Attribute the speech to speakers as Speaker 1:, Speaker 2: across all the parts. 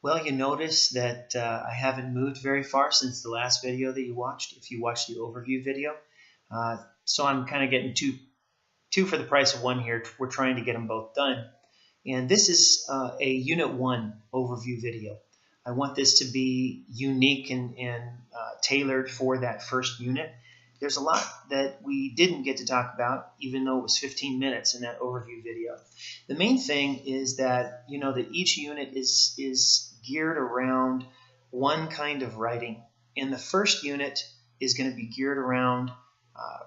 Speaker 1: Well, you notice that I haven't moved very far since the last video that you watched, if you watched the overview video. So I'm kind of getting two for the price of one here. We're trying to get them both done. And this is a Unit 1 overview video. I want this to be unique and tailored for that first unit. There's a lot that we didn't get to talk about, even though it was 15 minutes in that overview video. The main thing is that that each unit is geared around one kind of writing. And the first unit is going to be geared around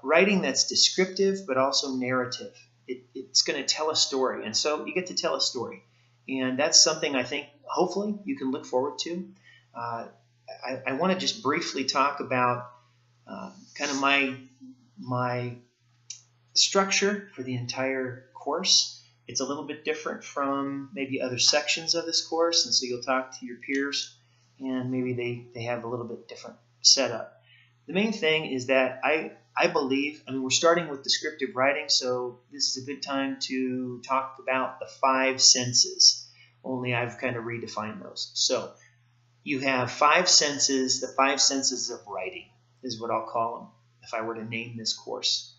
Speaker 1: writing that's descriptive but also narrative. It's going to tell a story, and so you get to tell a story. And that's something I think hopefully you can look forward to. I want to just briefly talk about kind of my structure for the entire course. It's a little bit different from maybe other sections of this course, and so you'll talk to your peers and maybe they have a little bit different setup. The main thing is that I believe, we're starting with descriptive writing, so this is a good time to talk about the 5 senses, only I've kind of redefined those. So you have 5 senses, the 5 senses of writing is what I'll call them if I were to name this course.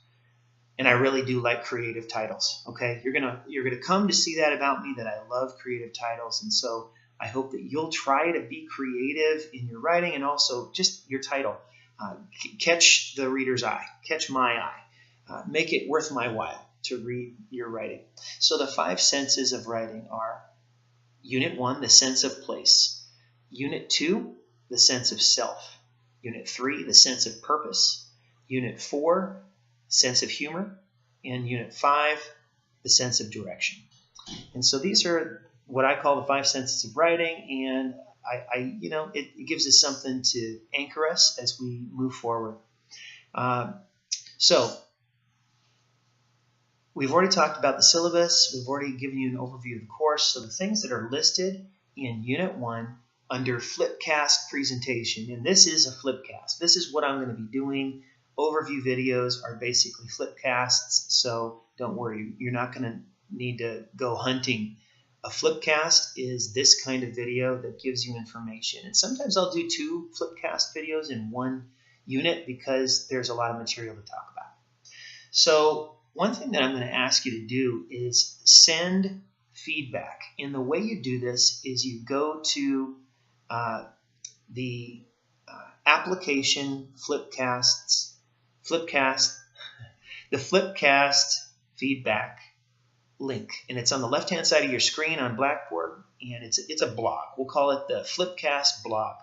Speaker 1: And I really do like creative titles, okay? You're gonna come to see that about me, that I love creative titles, and so I hope that you'll try to be creative in your writing and also just your title. Catch the reader's eye, catch my eye, make it worth my while to read your writing. So the 5 senses of writing are Unit 1, the sense of place. Unit 2, the sense of self. Unit 3, the sense of purpose. Unit 4, sense of humor. And Unit 5, the sense of direction. And so these are what I call the 5 senses of writing, and it gives us something to anchor us as we move forward. So we've already talked about the syllabus. We've already given you an overview of the course. So the things that are listed in Unit 1 under FlipCast presentation, and this is a FlipCast. This is what I'm going to be doing. Overview videos are basically FlipCasts, so don't worry. You're not going to need to go hunting. A FlipCast is this kind of video that gives you information. And sometimes I'll do 2 FlipCast videos in one unit because there's a lot of material to talk about. So one thing that I'm going to ask you to do is send feedback. And the way you do this is you go to the application the FlipCast Feedback link, and it's on the left-hand side of your screen on Blackboard, and it's a blog. We'll call it the FlipCast blog.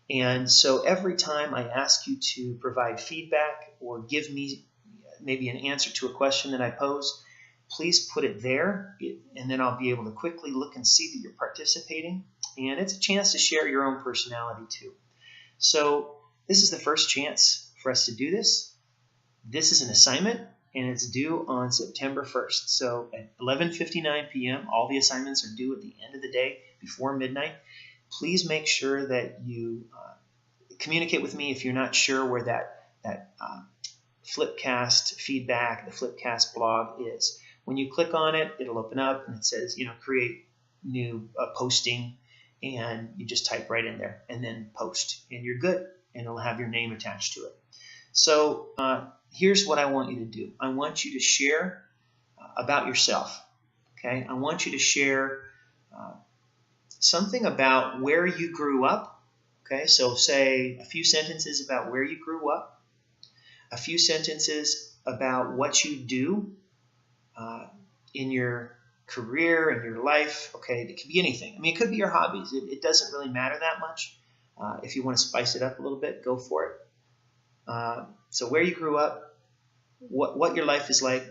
Speaker 1: And so every time I ask you to provide feedback or give me maybe an answer to a question that I pose, please put it there, and then I'll be able to quickly look and see that you're participating. And it's a chance to share your own personality too. So this is the first chance for us to do this. This is an assignment, and it's due on September 1st. So at 11:59 p.m., all the assignments are due at the end of the day before midnight. Please make sure that you communicate with me if you're not sure where that FlipCast feedback, the FlipCast blog is. When you click on it, it'll open up and it says, create new posting, and you just type right in there and then post, and you're good, and it'll have your name attached to it. So here's what I want you to do. I want you to share about yourself. Okay, I want you to share something about where you grew up. Okay, so say a few sentences about where you grew up, a few sentences about what you do in your career, in your life. Okay, it could be anything. It could be your hobbies. It doesn't really matter that much. If you want to spice it up a little bit, go for it. So where you grew up, what your life is like,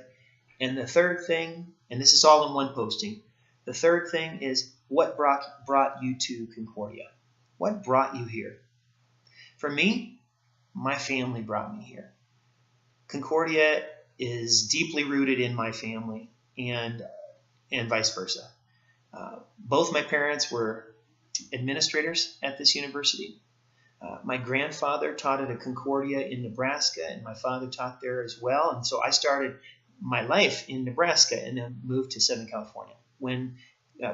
Speaker 1: and the third thing, and this is all in one posting, the third thing is what brought you to Concordia? What brought you here? For me, my family brought me here. Concordia is deeply rooted in my family, and vice versa. Both my parents were administrators at this university. My grandfather taught at a Concordia in Nebraska, and my father taught there as well. And so I started my life in Nebraska and then moved to Southern California. When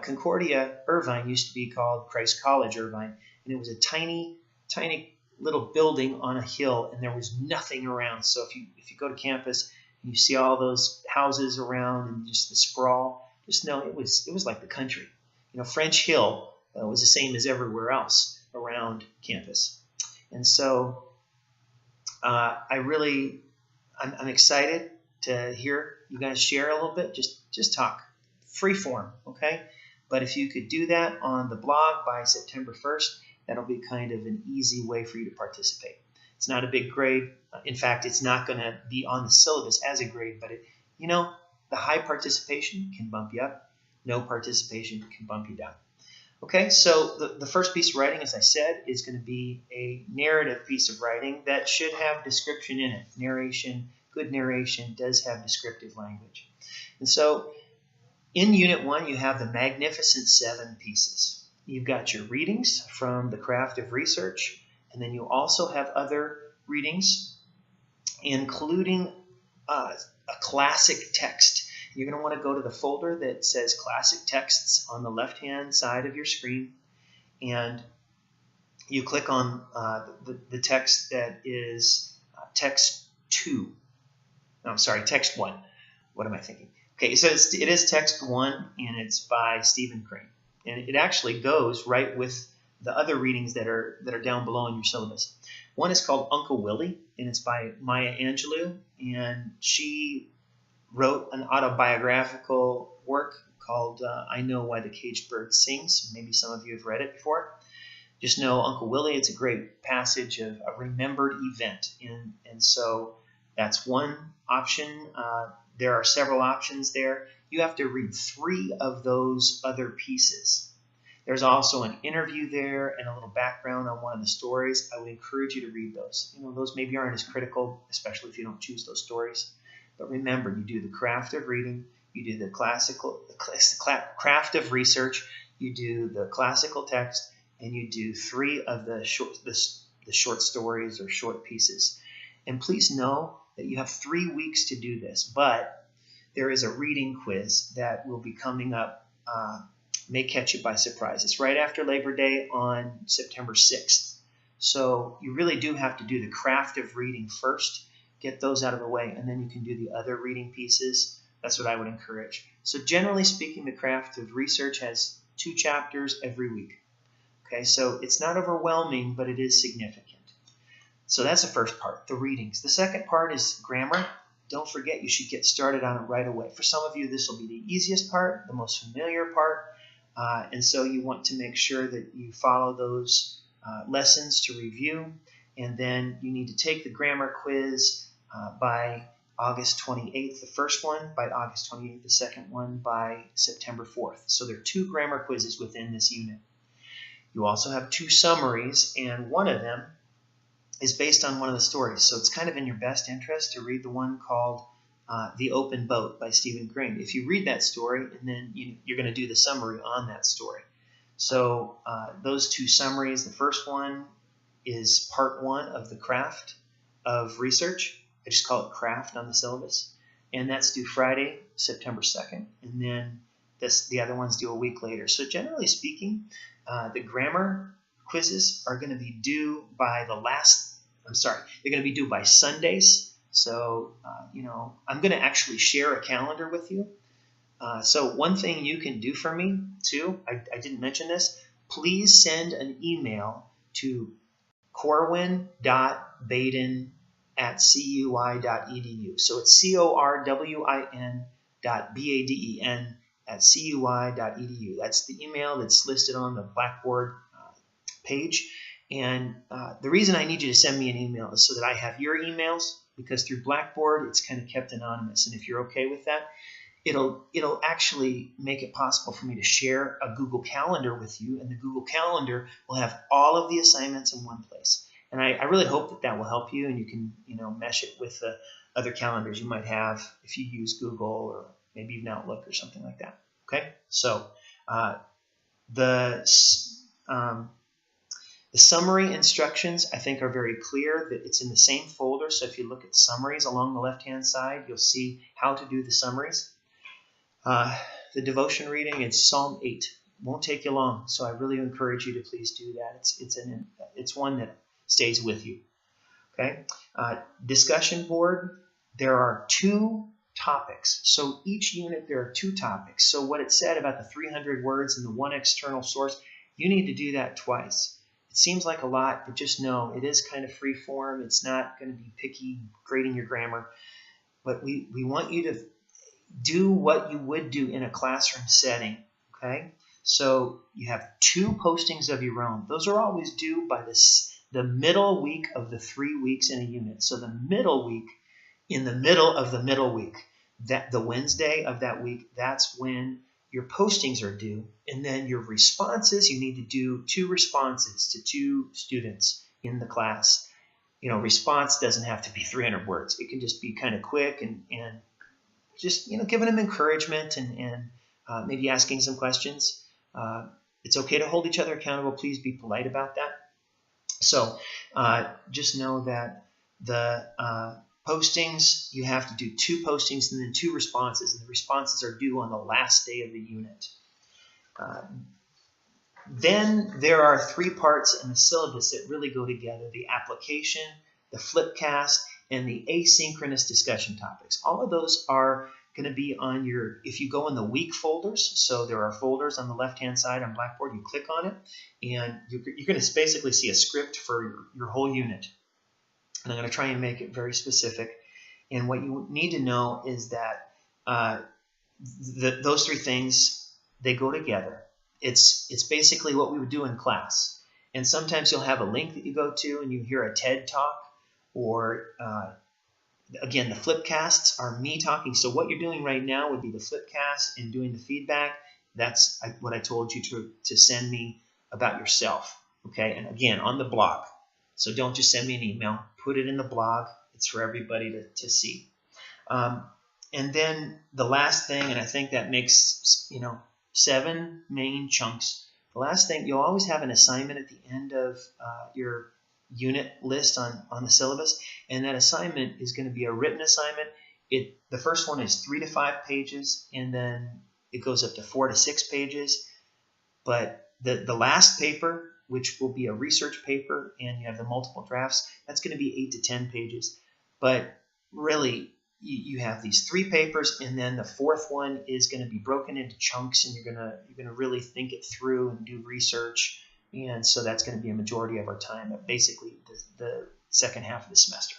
Speaker 1: Concordia Irvine used to be called Christ College Irvine, and it was a tiny, tiny little building on a hill, and there was nothing around. So if you go to campus and you see all those houses around and just the sprawl, just know it was like the country. French Hill was the same as everywhere else around campus, and so I'm excited to hear you guys share a little bit. Just talk. Free form, okay? But if you could do that on the blog by September 1st, that'll be kind of an easy way for you to participate. It's not a big grade. In fact, it's not going to be on the syllabus as a grade, but the high participation can bump you up. No participation can bump you down. Okay, so the first piece of writing, as I said, is going to be a narrative piece of writing that should have description in it. Narration, good narration does have descriptive language. And so in Unit 1, you have the Magnificent 7 pieces. You've got your readings from the craft of research, and then you also have other readings, including a classic text. You're going to want to go to the folder that says Classic Texts on the left-hand side of your screen, and you click on the text that is text 2. No, I'm sorry, text 1. What am I thinking? Okay, so it is text 1, and it's by Stephen Crane. And it actually goes right with the other readings that are down below in your syllabus. One is called Uncle Willie, and it's by Maya Angelou, and she wrote an autobiographical work called I Know Why the Caged Bird Sings. Maybe some of you have read it before. Just know Uncle Willie, it's a great passage of a remembered event. And so that's one option. There are several options there. You have to read 3 of those other pieces. There's also an interview there and a little background on one of the stories. I would encourage you to read those. Those maybe aren't as critical, especially if you don't choose those stories. But remember, you do the craft of reading, you do the craft of research, you do the classical text, and you do 3 of the short stories or short pieces. And please know that you have 3 weeks to do this, but there is a reading quiz that will be coming up, may catch you by surprise. It's right after Labor Day on September 6th. So you really do have to do the craft of reading first. Get those out of the way, and then you can do the other reading pieces. That's what I would encourage. So generally speaking, the craft of research has 2 chapters every week. Okay, so it's not overwhelming, but it is significant. So that's the first part, the readings. The second part is grammar. Don't forget, you should get started on it right away. For some of you, this will be the easiest part, the most familiar part, and so you want to make sure that you follow those lessons to review, and then you need to take the grammar quiz by August 28th, the first one, by August 28th, the second one, by September 4th. So there are 2 grammar quizzes within this unit. You also have 2 summaries, and one of them is based on one of the stories. So it's kind of in your best interest to read the one called The Open Boat by Stephen Crane. If you read that story, and then you're going to do the summary on that story. So those 2 summaries, the first one is part 1 of the craft of research. I just call it craft on the syllabus. And that's due Friday, September 2nd. And then the other one's due a week later. So generally speaking, the grammar quizzes are going to be due by they're going to be due by Sundays. So, I'm going to actually share a calendar with you. So one thing you can do for me, too, I didn't mention this, please send an email to corwin.baden@cui.edu. So it's corwin.baden@cui.edu. That's the email that's listed on the Blackboard page. And the reason I need you to send me an email is so that I have your emails, because through Blackboard, it's kind of kept anonymous. And if you're okay with that, it'll actually make it possible for me to share a Google Calendar with you, and the Google Calendar will have all of the assignments in one place. And I really hope that will help you, and you can mesh it with the other calendars you might have if you use Google or maybe even Outlook or something like that. Okay, so the summary instructions, I think, are very clear that it's in the same folder. So if you look at summaries along the left-hand side, you'll see how to do the summaries. the devotion reading, it's Psalm 8. Won't take you long, so I really encourage you to please do that. It's one that stays with you. Okay, discussion board. There are 2 topics. So each unit there are 2 topics. So what it said about the 300 words and the 1 external source, you need to do that twice. It seems like a lot, but just know it is kind of free form. It's not going to be picky, grading your grammar. But we want you to do what you would do in a classroom setting. Okay. So you have 2 postings of your own. Those are always due by the middle week of the 3 weeks in a unit. So the middle week, in the middle of the middle week, that the Wednesday of that week, that's when your postings are due. And then your responses, you need to do 2 responses to 2 students in the class. Response doesn't have to be 300 words. It can just be kind of quick and just, giving them encouragement and maybe asking some questions. It's okay to hold each other accountable. Please be polite about that. So just know that the postings, you have to do 2 postings and then 2 responses. And the responses are due on the last day of the unit. Then there are 3 parts in the syllabus that really go together: the application, the FlipCast, and the asynchronous discussion topics. All of those are going to be on if you go in the week folders. So there are folders on the left-hand side on Blackboard. You click on it, and you're going to basically see a script for your whole unit. And I'm going to try and make it very specific. And what you need to know is that those 3 things, they go together. It's basically what we would do in class. And sometimes you'll have a link that you go to and you hear a TED Talk, or again, the FlipCasts are me talking. So what you're doing right now would be the FlipCast and doing the feedback. That's what I told you to send me about yourself. Okay, and again, on the blog. So don't just send me an email. Put it in the blog. It's for everybody to see. And then the last thing, and I think that makes 7 main chunks. The last thing, you'll always have an assignment at the end of your unit list on the syllabus, and that assignment is going to be a written assignment. The first one is 3 to 5 pages, and then it goes up to 4 to 6 pages. But the last paper, which will be a research paper, and you have the multiple drafts, that's going to be 8 to 10 pages. But really, you have these 3 papers, and then the 4th one is going to be broken into chunks, and you're going to really think it through and do research. And so that's going to be a majority of our time, basically the second half of the semester.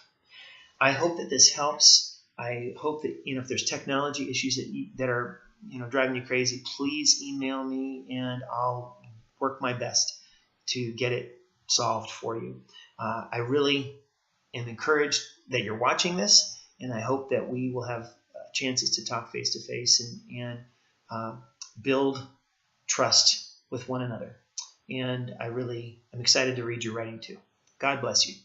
Speaker 1: I hope that this helps. I hope that if there's technology issues that are driving you crazy, please email me, and I'll work my best to get it solved for you. I really am encouraged that you're watching this, and I hope that we will have chances to talk face to face and build trust with one another. And I really am excited to read your writing too. God bless you.